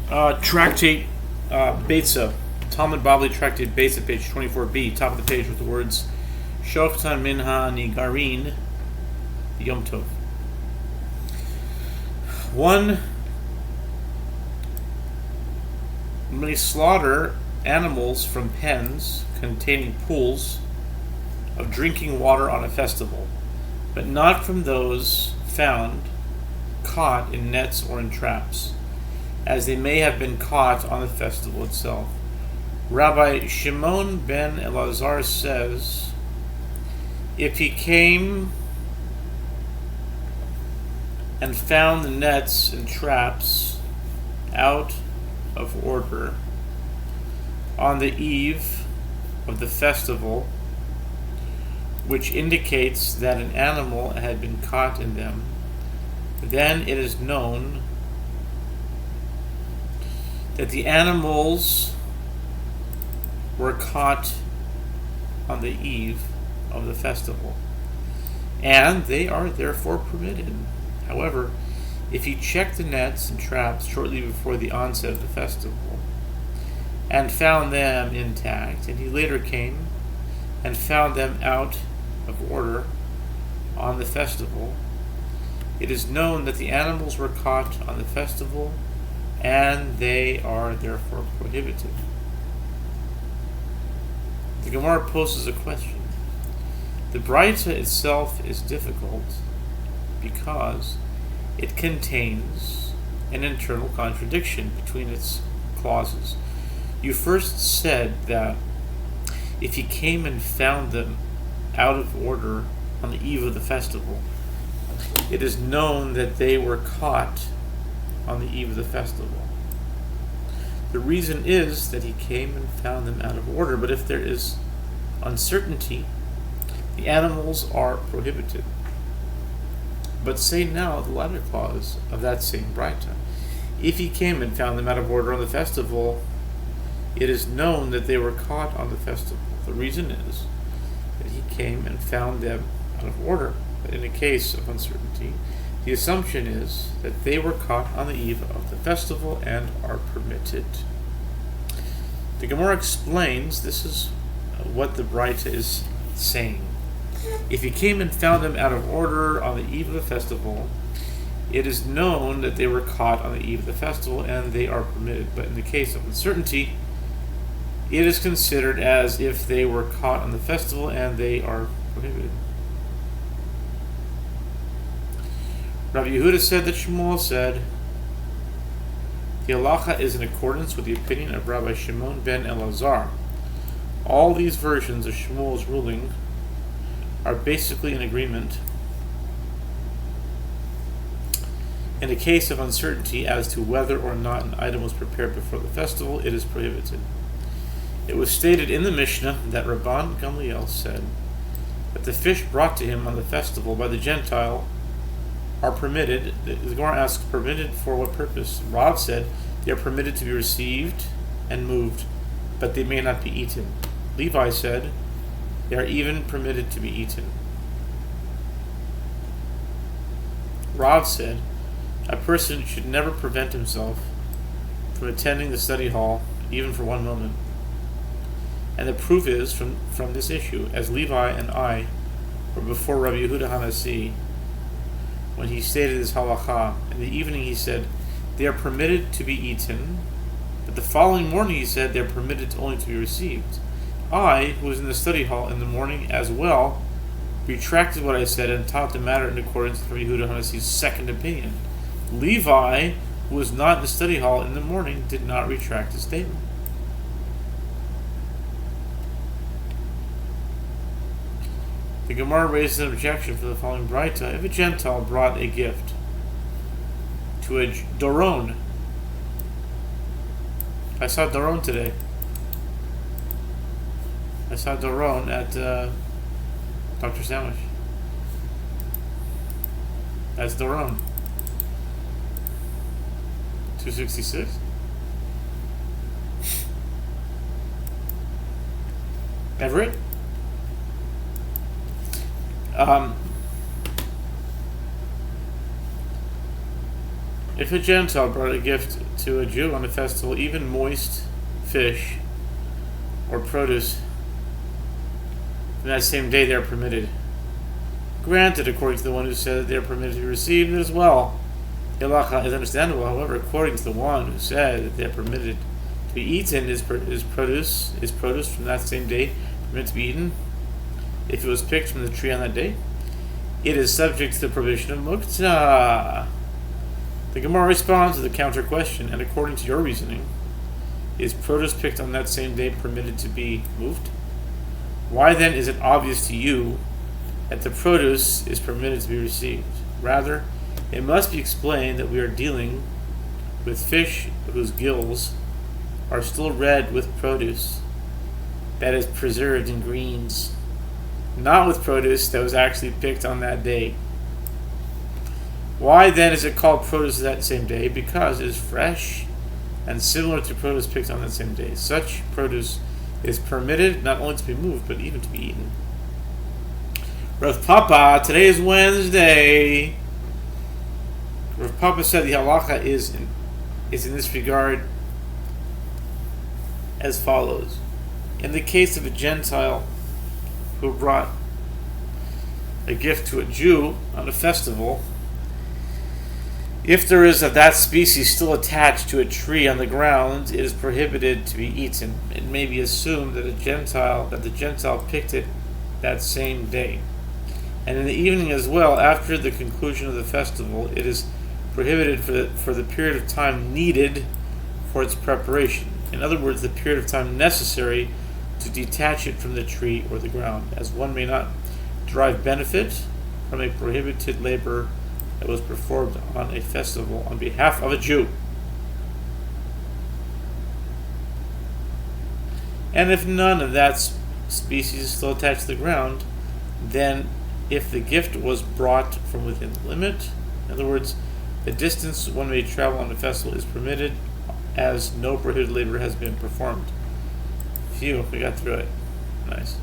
Tractate Beitzah, Talmud Bavli Tractate Beitzah, page 24b, top of the page with the words Shoftan Minha Nigarin Yom Tov. One may slaughter animals from pens containing pools of drinking water on a festival, but not from those found caught in nets or in traps, as they may have been caught on the festival itself. Rabbi Shimon ben Elazar says, if he came and found the nets and traps out of order on the eve of the festival, which indicates that an animal had been caught in them, then it is known that the animals were caught on the eve of the festival, and they are therefore permitted. However, if he checked the nets and traps shortly before the onset of the festival and found them intact, and he later came and found them out of order on the festival, it is known that the animals were caught on the festival and they are therefore prohibited. The Gemara poses a question. The Beitzah itself is difficult because it contains an internal contradiction between its clauses. You first said that if he came and found them out of order on the eve of the festival, it is known that they were caught on the eve of the festival. The reason is that he came and found them out of order, but if there is uncertainty, the animals are prohibited. But say now the latter clause of that same Beitzah. If he came and found them out of order on the festival, it is known that they were caught on the festival. The reason is that he came and found them out of order. But in a case of uncertainty, the assumption is that they were caught on the eve of the festival and are permitted. The Gemara explains this is what the Beitzah is saying. If he came and found them out of order on the eve of the festival, it is known that they were caught on the eve of the festival and they are permitted. But in the case of uncertainty, it is considered as if they were caught on the festival and they are prohibited. Rabbi Yehuda said that Shmuel said, the halacha is in accordance with the opinion of Rabbi Shimon ben Elazar. All these versions of Shmuel's ruling are basically in agreement. In a case of uncertainty as to whether or not an item was prepared before the festival, it is prohibited. It was stated in the Mishnah that Rabban Gamliel said that the fish brought to him on the festival by the Gentile are permitted. The Gemara asks, permitted for what purpose? Rav said they are permitted to be received and moved, but they may not be eaten. Levi said they are even permitted to be eaten. Rav said a person should never prevent himself from attending the study hall, even for one moment. And the proof is from this issue, as Levi and I were before Rabbi Yehuda Hanasi, when he stated his halacha. In the evening he said, they are permitted to be eaten, but the following morning he said they are permitted only to be received. I, who was in the study hall in the morning as well, retracted what I said and taught the matter in accordance with Rabbi Yehuda Hanasi's second opinion. Levi, who was not in the study hall in the morning, did not retract his statement. The Gemara raises an objection for the following Beitzah. If a Gentile brought a gift to a Doron, I saw Doron today. I saw Doron at Dr. Sandwich. That's Doron. 266. Everett? If a Gentile brought a gift to a Jew on a festival, even moist fish or produce, from that same day they are permitted. Granted, according to the one who said that they are permitted to be received as well. The halacha is understandable, however, according to the one who said that they are permitted to be eaten, is produce from that same day permitted to be eaten if it was picked from the tree on that day? It is subject to the prohibition of muktzah. The Gemara responds with a counter question, and according to your reasoning, is produce picked on that same day permitted to be moved? Why then is it obvious to you that the produce is permitted to be received? Rather, it must be explained that we are dealing with fish whose gills are still red with produce that is preserved in greens, not with produce that was actually picked on that day. Why then is it called produce that same day? Because it is fresh and similar to produce picked on that same day. Such produce is permitted not only to be moved, but even to be eaten. Rav Papa, today is Wednesday. Rav Papa said the halacha is in this regard as follows. In the case of a Gentile who brought a gift to a Jew on a festival, if there is of that species still attached to a tree on the ground, it is prohibited to be eaten. It may be assumed that the Gentile picked it that same day. And in the evening as well, after the conclusion of the festival, it is prohibited for the period of time needed for its preparation. In other words, the period of time necessary to detach it from the tree or the ground, as one may not derive benefit from a prohibited labor that was performed on a festival on behalf of a Jew. And if none of that species is still attached to the ground, then if the gift was brought from within the limit, in other words, the distance one may travel on a festival is permitted, as no prohibited labor has been performed. Phew, we got through it. Nice.